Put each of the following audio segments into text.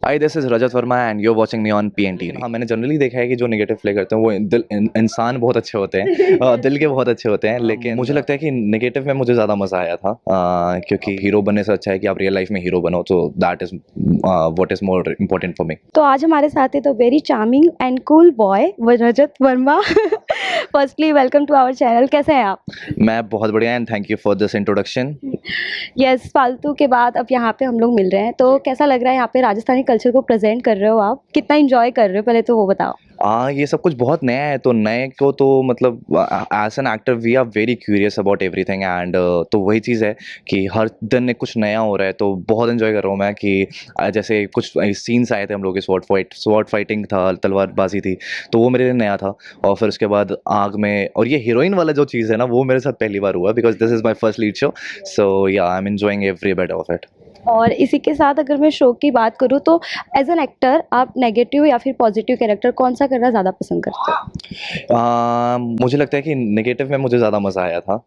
Hi this is Rajat Verma and you are watching me on PNT. हाँ, मैंने generally देखा है कि जो नेगेटिव प्ले करते हैं वो इंसान बहुत अच्छे होते हैं, दिल के बहुत अच्छे होते हैं। लेकिन मुझे लगता है कि नेगेटिव में मुझे ज़्यादा मज़ा आया था, क्योंकि हीरो बनने से अच्छा है कि आप रियल लाइफ में हीरो बनो। तो that is what is more important for me. तो आज हमारे साथ है the very charming and cool boy Rajat Verma. Firstly welcome to our channel. कैसे हैं आप? मैं बहुत बढ़िया and thank you for this introduction. Yes, फालतू के बाद अब यहाँ पे हम लोग मिल रहे हैं, तो कैसा लग रहा है यहाँ पे राजस्थानी कल्चर को प्रेजेंट कर रहे हो आप? कितना एंजॉय कर रहे हो, पहले तो वो बताओ। ये सब कुछ बहुत नया है, तो नए को तो मतलब as an actor we are very curious about everything and तो वही चीज़ है कि हर दिन एक कुछ नया हो रहा है, तो बहुत एंजॉय कर रहा हूँ मैं कि जैसे कुछ सीन्स आए थे हम लोग के स्वॉर्ड फाइटिंग था, तलवारबाजी थी, तो वो मेरे लिए नया था। और फिर उसके बाद आग में, और ये हीरोइन वाला जो चीज़ है ना, वो मेरे साथ पहली बार हुआ because this is my first lead show. So yeah I am enjoying every bit of it. और इसी के साथ अगर मैं शो की बात करूँ तो एज एन एक्टर आप नेगेटिव या फिर पॉजिटिव कैरेक्टर कौन सा करना ज़्यादा पसंद करते हो? मुझे लगता है कि नेगेटिव में मुझे ज़्यादा मज़ा आया था,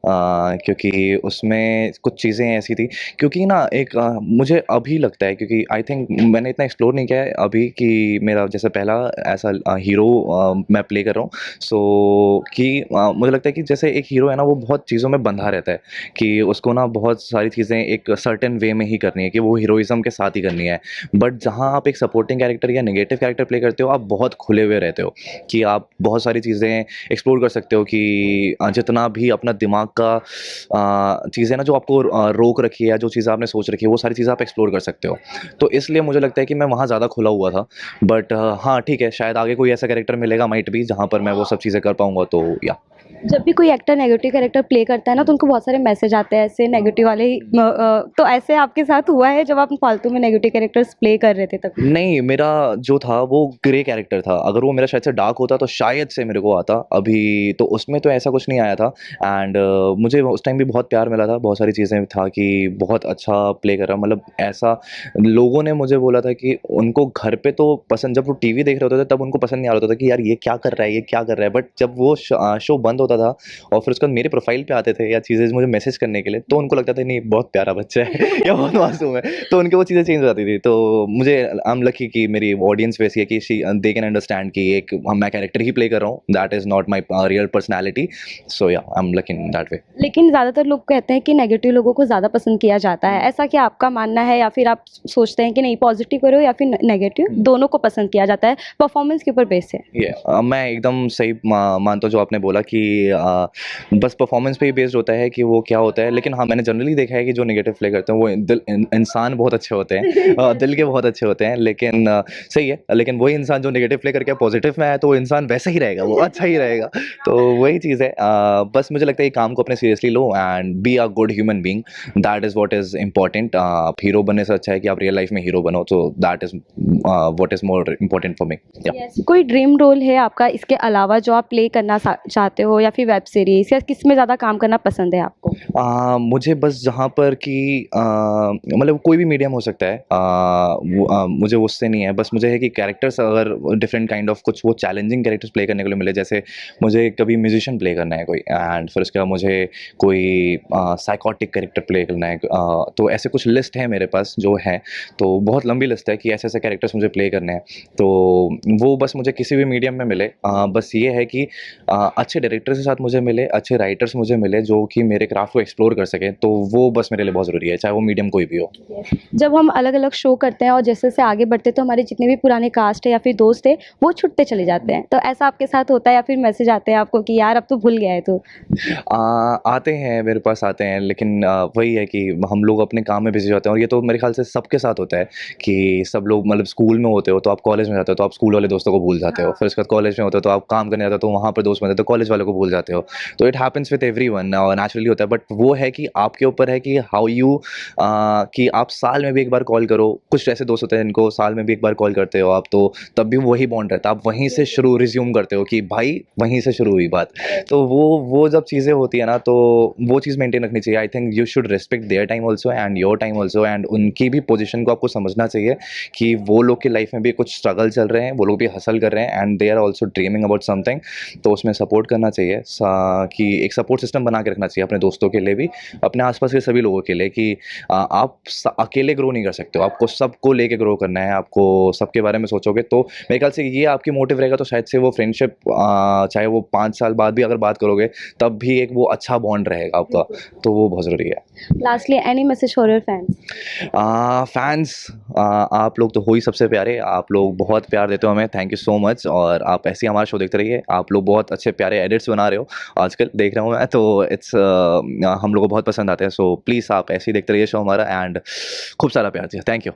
क्योंकि उसमें कुछ चीज़ें ऐसी थी, क्योंकि ना एक मुझे अभी लगता है, क्योंकि आई थिंक मैंने इतना एक्सप्लोर नहीं किया है अभी कि मेरा जैसे पहला ऐसा हीरो मैं प्ले कर रहा हूँ। सो कि मुझे लगता है कि जैसे एक हीरो है ना, वो बहुत चीज़ों में बंधा रहता है कि उसको ना बहुत सारी चीज़ें एक सर्टेन वे में ही करनी है, कि वो हीरोइज़्म के साथ ही करनी है। बट जहाँ आप एक सपोर्टिंग कैरेक्टर या नेगेटिव कैरेक्टर प्ले करते हो, आप बहुत खुले हुए रहते हो कि आप बहुत सारी चीज़ें एक्सप्लोर कर सकते हो, कि जितना भी अपना दिमाग का चीज़ें ना जो आपको रोक रखी है, या जो चीज़ें आपने सोच रखी है, वो सारी चीज़ें आप एक्सप्लोर कर सकते हो। तो इसलिए मुझे लगता है कि मैं वहाँ ज़्यादा खुला हुआ था। बट हाँ ठीक है, शायद आगे कोई ऐसा कैरेक्टर मिलेगा माइट भी जहाँ पर मैं वो सब चीज़ें कर पाऊँगा, तो या। जब भी कोई एक्टर नेगेटिव कैरेक्टर प्ले करता है ना, तो उनको बहुत सारे मैसेज आते हैं ऐसे नेगेटिव वाले ही। तो ऐसे आपके साथ हुआ है जब आप फालतू में नेगेटिव कैरेक्टर्स प्ले कर रहे थे तब? नहीं, मेरा जो था वो ग्रे कैरेक्टर था। अगर वो मेरा शायद से डार्क होता तो शायद से मेरे को आता। अभी तो उसमें तो ऐसा कुछ नहीं आया था एंड मुझे उस टाइम भी बहुत प्यार मिला था। बहुत सारी चीज़ें था कि बहुत अच्छा प्ले कर रहा, मतलब ऐसा लोगों ने मुझे बोला था कि उनको घर पे तो पसंद, जब वो टीवी देख रहे होते थे तब उनको पसंद नहीं आ रहा होता था कि यार ये क्या कर रहा है, ये क्या कर रहा है। बट जब वो शो बंद होता था और फिर उसके बाद मेरे प्रोफाइल पे आते थे या चीज़ें मुझे मैसेज करने के लिए, तो उनको लगता था नहीं बहुत प्यारा बच्चा है या बहुत मासूम है, तो उनकी वो चीज़ें चेंज हो जाती थी। तो मुझे आई एम लकी कि मेरी ऑडियंस वैसी है कि दे कैन अंडरस्टैंड कि एक मैं कैरेक्टर ही प्ले कर रहा हूँ, that is not my real personality. So yeah I am lucky in that way. लेकिन ज़्यादातर लोग कहते हैं कि नेगेटिव लोगों को ज़्यादा पसंद किया जाता है। ऐसा क्या आपका मानना है, या फिर आप सोचते हैं कि नहीं पॉजिटिव करो या फिर नेगेटिव, दोनों को पसंद किया जाता है, परफॉर्मेंस के ऊपर बेस है? ये मैं एकदम सही मानता हूँ जो आपने बोला कि बस परफॉर्मेंस पे ही बेस्ड होता है कि वो क्या होता है। लेकिन हाँ, मैंने जनरली देखा है कि जो नेगेटिव प्ले करते हैं वो इंसान बहुत अच्छे होते हैं, दिल के बहुत अच्छे होते हैं। लेकिन सही है, लेकिन वही इंसान जो नेगेटिव प्ले करके पॉजिटिव में आया, तो वो इंसान वैसा ही रहेगा, वो अच्छा ही रहेगा। तो वही चीज़ है। बस मुझे लगता है कि काम को अपने seriously low and be a good human being, that is what is important. आप हीरो बनने से अच्छा है कि आप रियल लाइफ में हीरो बनो, तो that is what is more important for me. Yes, कोई ड्रीम रोल है आपका इसके अलावा जो आप प्ले करना चाहते हो, या फिर वेब सीरीज, या किस में ज़्यादा काम करना पसंद है आपको? मुझे बस जहाँ पर कि मतलब कोई भी मीडियम हो सकता है, मुझे उससे नहीं है। बस मुझे है कि कैरेक्टर्स अगर डिफरेंट काइंड ऑफ कुछ वो चैलेंजिंग कैरेक्टर्स प्ले करने के लिए मिले, जैसे मुझे कभी म्यूजिशियन प्ले करना है कोई, एंड फिर उसके बाद मुझे कोई साइकोटिक कैरेक्टर प्ले करना है, तो ऐसे कुछ लिस्ट है मेरे पास जो है, तो बहुत लंबी लिस्ट है कि ऐसे ऐसे कैरेक्टर्स मुझे प्ले करने हैं। तो वो बस मुझे किसी भी मीडियम में मिले, बस ये है कि अच्छे डायरेक्टर्स के साथ मुझे मिले, अच्छे राइटर्स मुझे मिले जो कि मेरे क्राफ्ट को एक्सप्लोर कर सकें, तो वो बस मेरे लिए बहुत ज़रूरी है, चाहे वो मीडियम कोई भी हो। जब हम अलग अलग शो करते हैं और जैसे जैसे आगे बढ़ते हैं, तो हमारे जितने भी पुराने कास्ट है या फिर दोस्त है वो छुटते चले जाते हैं, तो ऐसा आपके साथ होता है या फिर मैसेज आते हैं आपको कि यार अब तो भूल गया है तू? आते हैं, मेरे पास आते हैं, लेकिन वही है कि हम लोग अपने काम में बिजी होते हैं, और ये तो मेरे ख्याल से सबके साथ होता है कि सब लोग, मतलब स्कूल में होते हो तो आप कॉलेज में जाते हो तो आप स्कूल वाले दोस्तों को भूल जाते हो, फिर उसके बाद कॉलेज में होते हो तो आप काम करने जाते हो तो वहाँ पर दोस्त बनते हो तो कॉलेज वालों को भूल जाते हो। तो इट हैपन्स विद एवरीवन और नेचुरली होता है, बट वो है कि आपके ऊपर है कि हाउ यू कि आप साल में भी एक बार कॉल करो। कुछ ऐसे दोस्त होते हैं जिनको साल में भी एक बार कॉल करते हो आप, तो तब भी वही बॉन्ड रहता है, आप वहीं से शुरू रिज्यूम करते हो कि भाई वहीं से शुरू हुई बात। तो वो जब चीज़ें होती है ना, तो वो चीज़ मेंटेन रखनी चाहिए। I think you should respect their time also and your time also, and उनकी भी पोजीशन को आपको समझना चाहिए कि वो लोग की लाइफ में भी कुछ स्ट्रगल चल रहे हैं, वो लोग भी हसल कर रहे हैं and they are also dreaming about something, तो उसमें सपोर्ट करना चाहिए। चाहिए कि एक सपोर्ट सिस्टम बना के रखना चाहिए अपने दोस्तों के लिए भी, अपने आसपास के सभी लोगों के लिए कि आप अकेले ग्रो नहीं कर सकते हो, आपको सबको लेके ग्रो करना है, आपको सबके बारे में सोचोगे तो मेरे ख्याल से ये आपकी मोटिव रहेगा, तो शायद से वो फ्रेंडशिप चाहे वो 5 साल बाद भी अगर बात करोगे तब भी एक वो अच्छा बॉन्ड रहेगा आपका, तो वो बहुत ज़रूरी है। Lastly any message for your fans? Fans, आप लोग तो हो ही सबसे प्यारे, आप लोग बहुत प्यार देते हो हमें, थैंक यू सो मच। और आप ऐसे ही हमारा शो देखते रहिए, आप लोग बहुत अच्छे प्यारे एडिट्स बना रहे हो आजकल, देख रहा हूँ मैं, तो हम लोग को बहुत पसंद आते हैं, सो प्लीज़ आप ऐसे ही देखते रहिए शो हमारा, एंड खूब सारा प्यार दीजिए, थैंक यू।